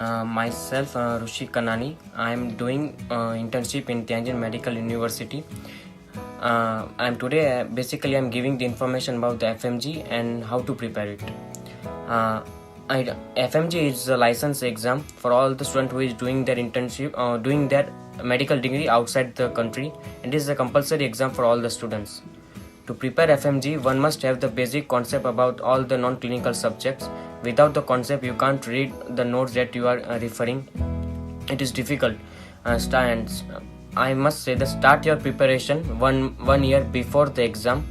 Myself, Rushi Kanani. I am doing internship in Tianjin Medical University. Basically I'm giving the information about the FMG and how to prepare it. FMG is a license exam for all the student who is doing their internship, doing their medical degree outside the country. It is a compulsory exam for all the students. To prepare FMG, one must have the basic concept about all the non-clinical subjects. Without the concept, you can't read the notes that you are referring. It is difficult. I must say that start your preparation one year before the exam,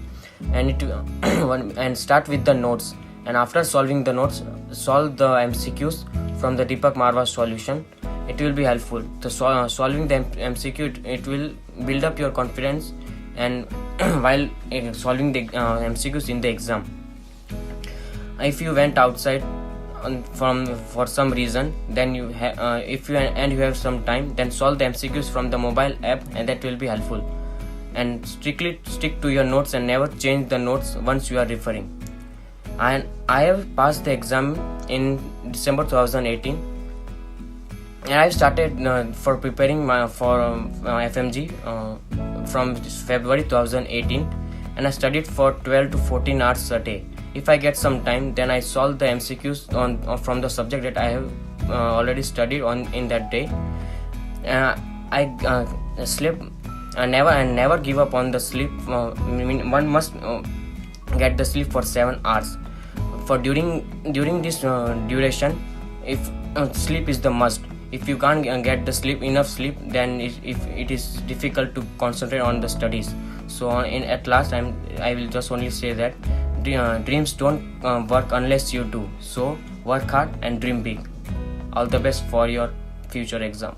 and start with the notes. And after solving the notes, solve the MCQs from the Deepak Marwa solution. It will be helpful. Solving the MCQ, it will build up your confidence and while solving the MCQs in the exam. If you went outside for some reason, then you have some time, then solve the MCQs from the mobile app, and that will be helpful. And strictly stick to your notes and never change the notes once you are referring. And I have passed the exam in December 2018, and I started for preparing for FMG from February 2018, and I studied for 12 to 14 hours a day. If I get some time, then I solve the MCQs from the subject that I have already studied in that day. I sleep. I never give up on the sleep. One must get the sleep for 7 hours. For during this duration, if sleep is the must. If you can't get the enough sleep, then it is difficult to concentrate on the studies. So at last, I will just only say that dreams don't work unless you do. So work hard and dream big. All the best for your future exam.